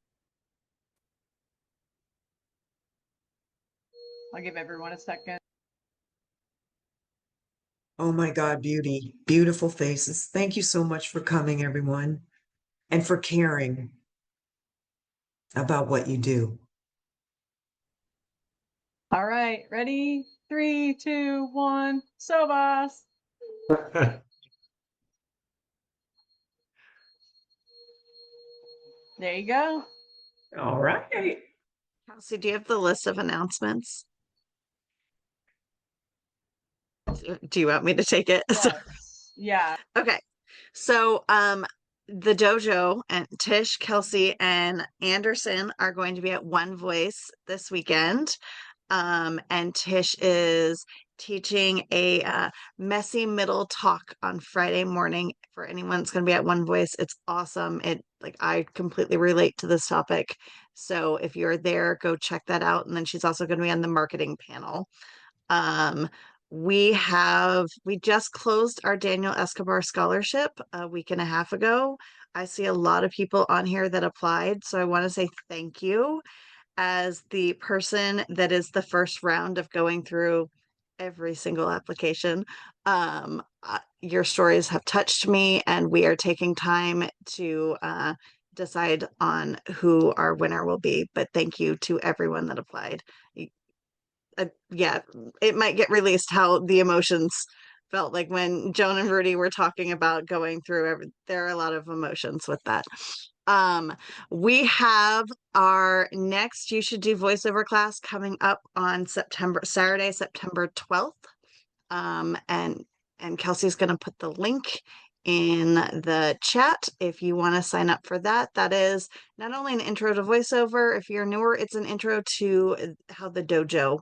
I'll give everyone a second. Oh my God, beauty, beautiful faces. Thank you so much for coming, everyone, and for caring about what you do. All right, ready? 3, 2, 1, SOVAS. There you go. All right. Kelsey, do you have the list of announcements? Do you want me to take it? Yes. Yeah. Okay. So the dojo and Tish, Kelsey, and Anderson are going to be at One Voice this weekend. And Tish is teaching a 𝗙𝗵𝗔 talk on Friday morning for anyone that's going to be at One Voice. It's awesome. I completely relate to this topic. So if you're there, go check that out. And then she's also going to be on the marketing panel. Um, we just closed our Daniel 𝗙𝗶𝗺 scholarship a week and a half ago. I see a lot of people on here that applied, so I want to say thank you as the person that is the first round of going through every single application. Your stories have touched me, and we are taking time to decide on who our winner will be. But thank you to everyone that applied. Yeah, it might get released how the emotions felt like when Joan and Rudy were talking about going through there are a lot of emotions with that. We have our next You Should Do voiceover class coming up on Saturday, September 12th. And Kelsey's going to put the link in the chat if you want to sign up for that. That is not only an intro to voiceover. If you're newer, it's an intro to how the dojo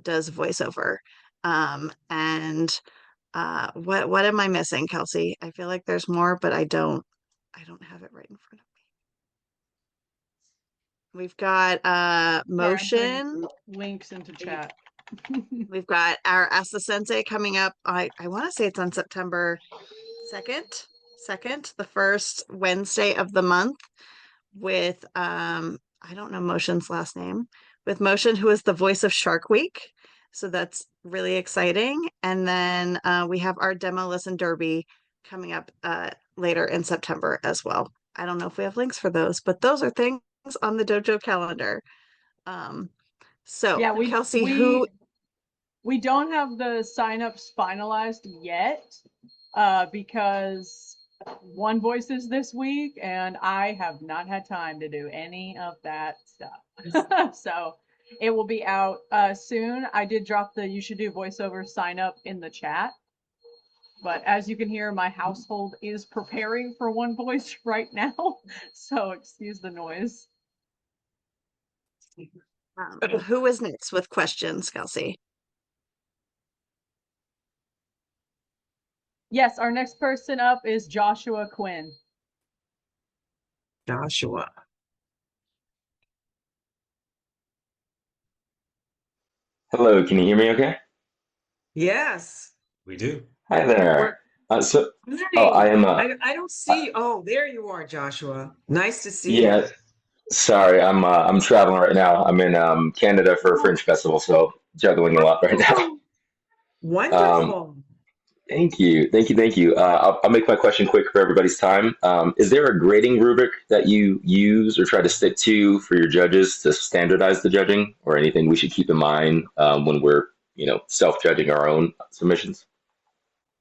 does voiceover. And what am I missing, Kelsey? I feel like there's more, but I don't have it right in front of me. We've got Sorry, motion. links into chat. We've got our Ask the Sensei coming up. I want to say it's on September 2nd, the first Wednesday of the month, with I don't know Motion's last name, with Motion, who is the voice of Shark Week. So that's really exciting. And then we have our demo listen derby coming up later in September as well. I don't know if we have links for those, but those are things on the dojo calendar. So Yeah, Kelsey, we don't have the signups finalized yet because One Voice is this week, and I have not had time to do any of that stuff. So it will be out soon. I did drop the You Should Do voiceover sign up in the chat. But as you can hear, my household is preparing for One Voice right now. So excuse the noise. Who is next with questions, Kelsey? Yes, our next person up is Joshua Quinn. Joshua. Hello, can you hear me okay? Yes. We do. Hi We're there. I learning. am, I don't see. Oh, there you are, Joshua. Nice to see you. yeah, sorry, I'm traveling right now. I'm in Canada for a Oh, Fringe Festival, so juggling a lot right now. oh, Um, wonderful. thank you. I'll make my question quick for everybody's time. Is there a grading rubric that you use or try to stick to for your judges to standardize the judging, or anything we should keep in mind when we're, self-judging our own submissions?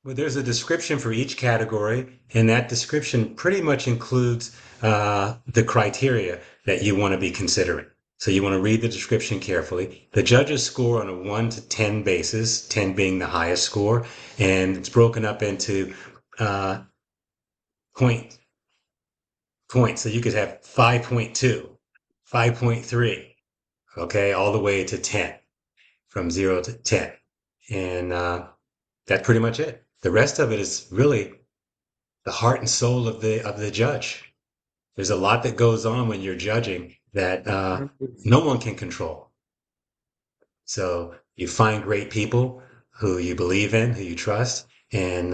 Well, there's a description for each category, and that description pretty much includes the criteria that you want to be considering. So you want to read the description carefully. The judges score on a 1 to 10 basis, 10 being the highest score, and it's broken up into uh, points. So you could have 5.2, 5.3, okay, all the way to 10, from 0 to 10. And that's pretty much it. The rest of it is really the heart and soul of the judge. There's a lot that goes on when you're judging that no one can control. So you find great people who you believe in, who you trust, and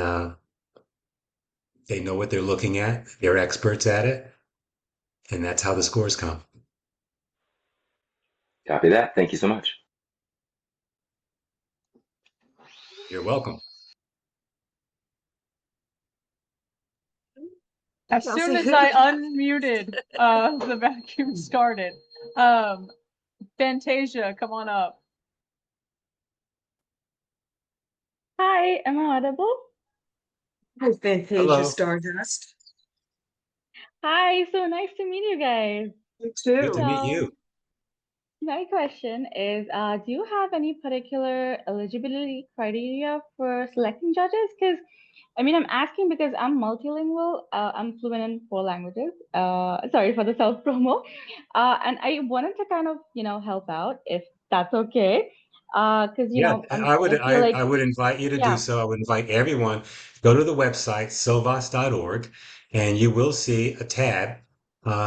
they know what they're looking at. They're experts at it, and that's how the scores come. Copy that. Thank you so much. You're welcome. As Kelsey, soon as who I did unmuted, the vacuum started. Fantasia, come on up. Hi, am I audible? Hi, Fantasia Hello. Stardust. Hi, so nice to meet you guys. You Good to too. meet So, you. my question is, do you have any particular eligibility criteria for selecting judges? Because, I'm asking because I'm multilingual. I'm fluent in 4 languages. Sorry for the self-promo. And I wanted to kind of, help out if that's okay. Because, Yeah, I feel like, I would invite you to do yeah. so. I would invite everyone, go to the website, SOVAS.org, and you will see a tab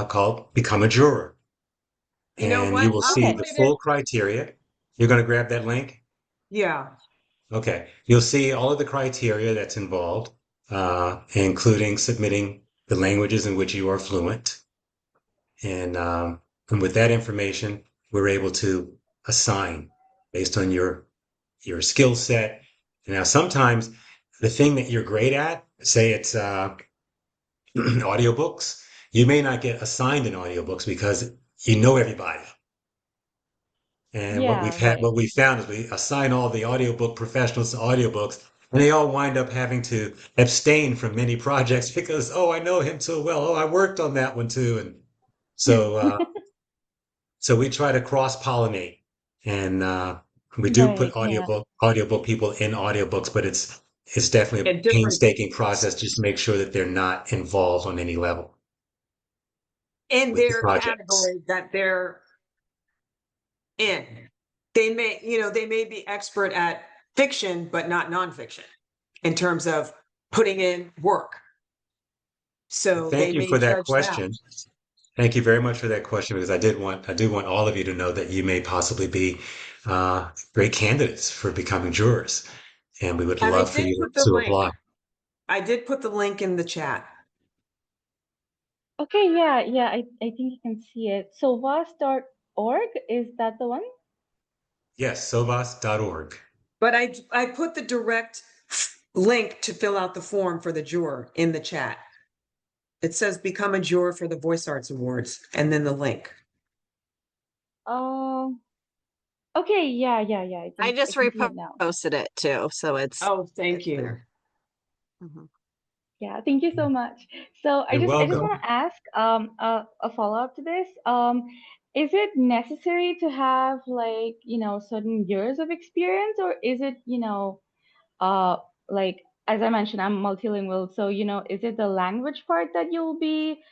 called Become a Juror. You know And what? you will I'll see Okay. put the it in. full criteria. You're going to grab that link? Yeah. Okay. You'll see all of the criteria that's involved, including submitting the languages in which you are fluent. And with that information, we're able to assign based on your skill set. Now, sometimes the thing that you're great at, say it's audiobooks, you may not get assigned in audiobooks because you know everybody. And Yeah, right. what we found is we assign all the audiobook professionals to audiobooks, and they all wind up having to abstain from many projects because, oh, I know him so well. Oh, I worked on that one too. And so, so we try to cross-pollinate, and we do put Right, yeah. audiobook people in audiobooks, but it's definitely a In different, painstaking process just to make sure that they're not involved on any level in with the their projects. category that they're in. They may be expert at fiction, but not nonfiction in terms of putting in work. So Thank they you may for that judge that. question. Thank you very much for that question because I do want all of you to know that you may possibly be great candidates for becoming jurors, and we would And I love for did you put the to link. apply. I did put the link in the chat. Okay, yeah, I think you can see it. So VAS.org, is that the one? Yes, sovas.org. But I put the direct link to fill out the form for the juror in the chat. It says become a juror for the Voice Arts Awards, and then the link. Um, okay, yeah, I I can just see it now. reposted it too, so it's Oh, thank you. there. Mhm. Yeah, thank you so much. So You're I just welcome. want to ask a follow-up to this. Is it necessary to have like, certain years of experience, or is it, uh like, as I mentioned, I'm multilingual, so is it the language part that you'll be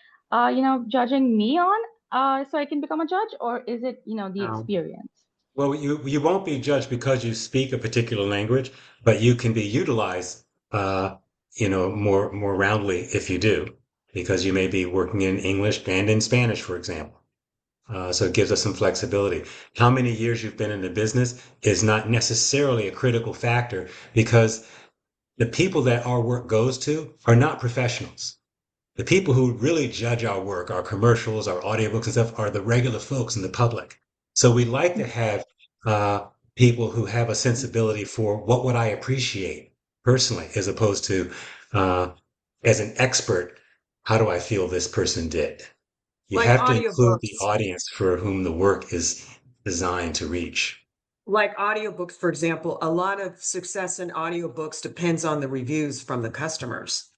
judging me on? so I can become a judge, or is it, the Um, experience? Well, you won't be judged because you speak a particular language, but you can be utilized, more roundly if you do, because you may be working in English and in Spanish, for example. So it gives us some flexibility. How many years you've been in the business is not necessarily a critical factor because the people that our work goes to are not professionals. The people who really judge our work, our commercials, our audiobooks and stuff are the regular folks in the public. So we like to have people who have a sensibility for what would I appreciate personally, as opposed to as an expert, how do I feel this person did? You like have to include the audiobooks. audience for whom the work is designed to reach. Like audiobooks, for example, a lot of success in audiobooks depends on the reviews from the customers.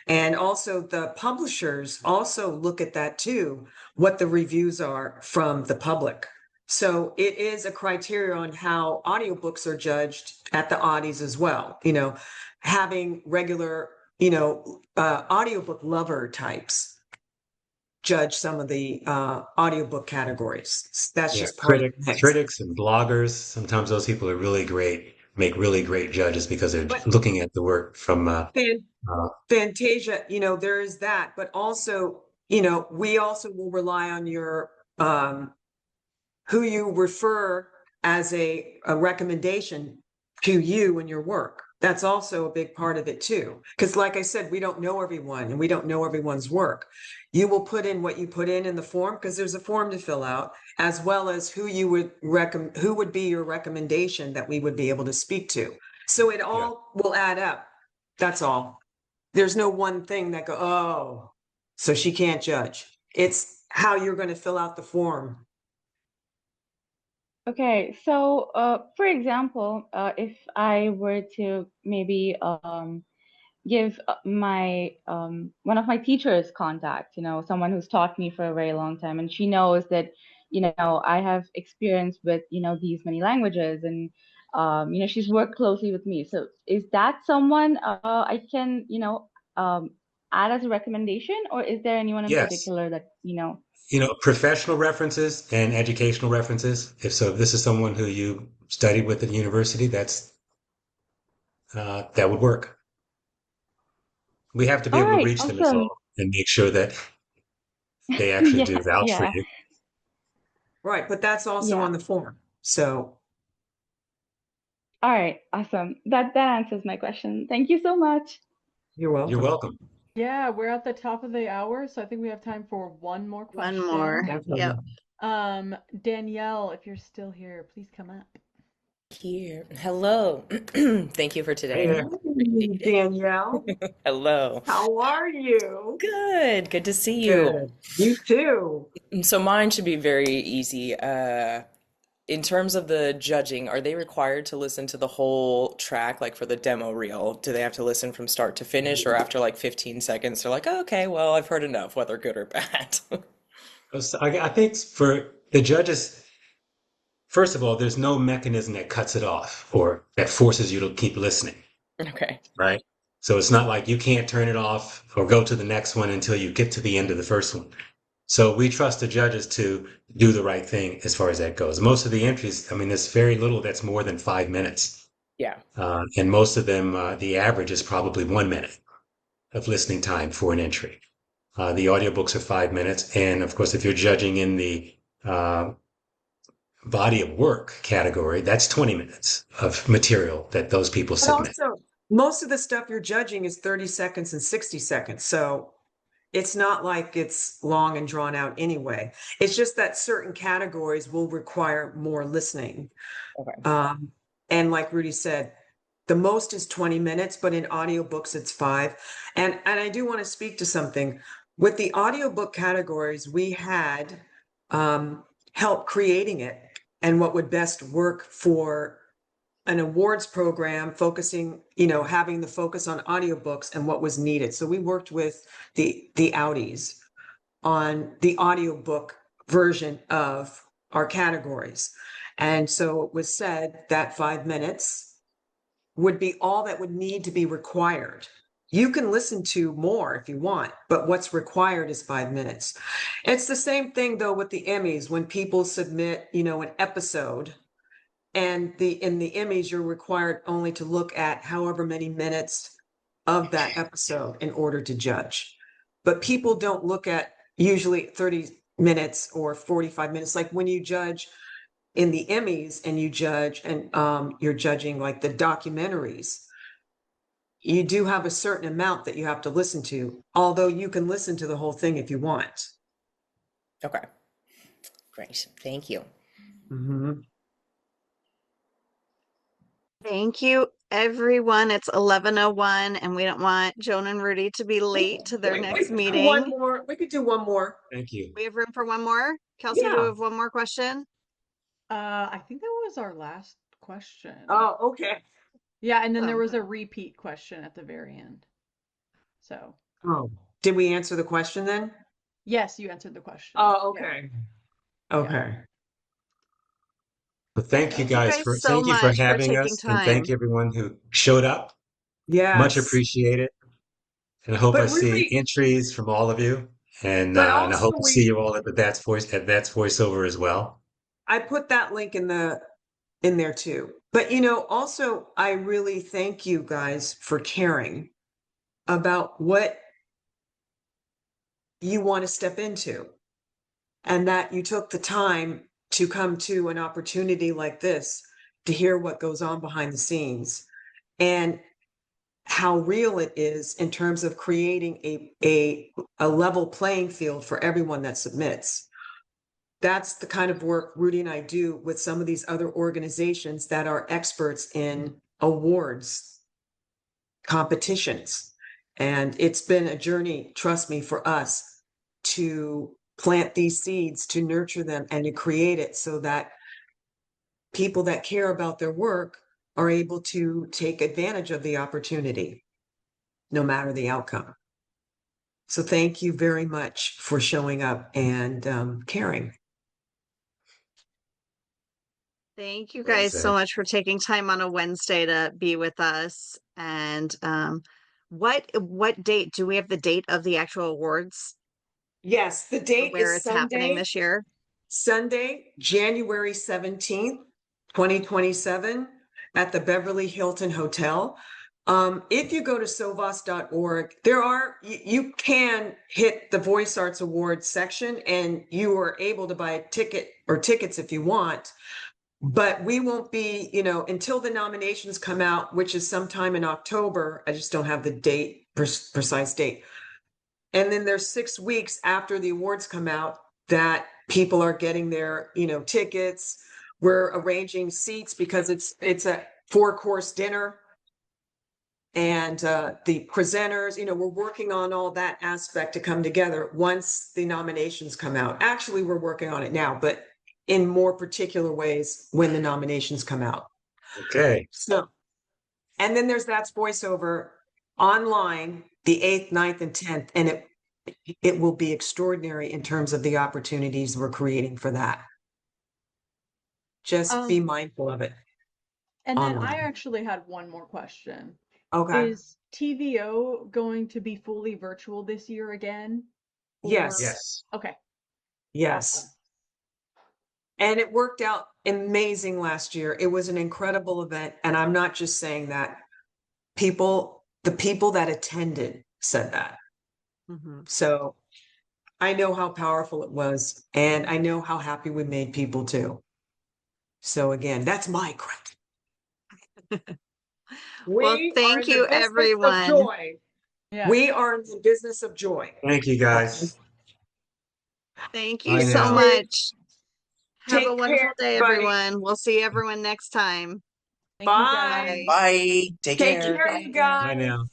And also the publishers also look at that too, what the reviews are from the public. So it is a criteria on how audiobooks are judged at the Audis as well. Having regular, audiobook lover types judge some of the audiobook categories. That's Yeah, just part of the mix. critics and bloggers, sometimes those people are really great, make really great judges because they're But looking at the work from fan, uh, Fantasia, there is that, but also, we also will rely on your who you refer as a recommendation to you and your work. That's also a big part of it too. Because like I said, we don't know everyone and we don't know everyone's work. You will put in what you put in the form because there's a form to fill out, as well as who you would who would be your recommendation that we would be able to speak to. So it yeah. all will add up. That's all. There's no one thing that oh, so she can't judge. It's how you're going to fill out the form. Okay, so for example, if I were to maybe give my one of my teachers contact, someone who's taught me for a very long time, and she knows that, I have experience with, these many languages, and she's worked closely with me. So is that someone I can, add as a recommendation, or is there anyone in Yes. particular that, Professional references and educational references. If so, if this is someone who you studied with at university, that would work. We have to be All able to right, reach them as awesome. well and make sure that they actually Yeah, do vouch for yeah, you. Right, but that's also yeah. on the form. So All right, awesome. That answers my question. Thank you so much. you're You're welcome. welcome. Yeah, we're at the top of the hour, so I think we have time for one more One more. question. Definitely. Yep. Danielle, if you're still here, please come up. Here. Hello. Thank you for Hey today. there. Hey, Danielle, Hello. how are you? Good. Good to see you. Good. You too. So mine should be very easy. In terms of the judging, are they required to listen to the whole track, like for the demo reel? Do they have to listen from start to finish, or after like 15 seconds, they're like, oh, okay, well, I've heard enough, whether good or bad? So I think for the judges, first of all, there's no mechanism that cuts it off or that forces you to keep listening, Okay. right? So it's not like you can't turn it off or go to the next one until you get to the end of the first one. So we trust the judges to do the right thing as far as that goes. Most of the entries, I mean, there's very little that's more than 5 minutes. Yeah. And most of them, the average is probably 1 minute of listening time for an entry. The audiobooks are 5 minutes. And of course, if you're judging in the body of work category, that's 20 minutes of material that those people But submit. also, most of the stuff you're judging is 30 seconds and 60 seconds. So it's not like it's long and drawn out anyway. It's just that certain categories will require more listening. Okay. And like Rudy said, the most is 20 minutes, but in audiobooks it's 5. And I do want to speak to something. With the audiobook categories, we had help creating it and what would best work for an awards program focusing, having the focus on audiobooks and what was needed. So we worked with the Audis on the audiobook version of our categories. And so it was said that 5 minutes would be all that would need to be required. You can listen to more if you want, but what's required is 5 minutes. It's the same thing though with the Emmys. When people submit, an episode, and in the Emmys, you're required only to look at however many minutes of that episode in order to judge. But people don't look at usually 30 minutes or 45 minutes. Like when you judge in the Emmys and you judge and you're judging like the documentaries, you do have a certain amount that you have to listen to, although you can listen to the whole thing if you want. Okay. Great. Thank you. Mm-hmm. Thank you, everyone. It's 11:01, and we don't want Joan and Rudy to be late to their next meeting. One more. We could do one more. Thank you. We have room for one more. Kelsey, do we Yeah. have one more question? I think that was our last question. Oh, okay. Yeah, and then there Oh. was a repeat question at the very end. So, Oh, did we answer the question then? yes, you answered the question. Oh, Yeah. okay. Okay. Well, thank you Thank you guys guys so thank you for much for having taking us, and thank time. everyone who showed up. Yes. Much appreciated. And I hope I But see really, entries from all of you. And but I hope also to see you all at That's Voiceover as well. I put that link in there too. But also I really thank you guys for caring about what you want to step into, and that you took the time to come to an opportunity like this to hear what goes on behind the scenes and how real it is in terms of creating a level playing field for everyone that submits. That's the kind of work Rudy and I do with some of these other organizations that are experts in awards competitions. And it's been a journey, trust me, for us to plant these seeds, to nurture them, and to create it so that people that care about their work are able to take advantage of the opportunity, no matter the outcome. So thank you very much for showing up and caring. Thank you Well guys so said. much for taking time on a Wednesday to be with us. And what date do we have the date of the actual awards? Yes, the date Where is it's happening this year? Sunday, January 17th, 2027 at the Beverly Hilton Hotel. If you go to SOVAS.org, you can hit the Voice Arts Awards section and you are able to buy a ticket or tickets if you want. But we won't be, until the nominations come out, which is sometime in October. I just don't have the date, precise date. And then there's 6 weeks after the awards come out that people are getting their, tickets. We're arranging seats because it's a 4-course dinner. And the presenters, we're working on all that aspect to come together once the nominations come out. Actually, we're working on it now, but in more particular ways when the nominations come out. Okay. So, and then there's That's Voiceover online the 8th, 9th, and 10th, and it will be extraordinary in terms of the opportunities we're creating for that. Just be mindful of it. And then I Online. actually had one more question. Okay. Is TVO going to be fully virtual this year again? Yes. Yes. Okay. Yes. And it worked out amazing last year. It was an incredible event. And I'm not just saying that. The people that attended said that. Mm-hmm. So I know how powerful it was. And I know how happy we made people too. So again, that's my credit. Well, We are thank in the you, business of everyone. joy. Yeah. We are in the business of joy. Thank you, guys. Thank you Bye so now. much. Have a Take wonderful care, day, everybody. everyone. We'll see everyone next time. Thank you Bye. guys. Bye. Take Take care. care, you guys. Bye now.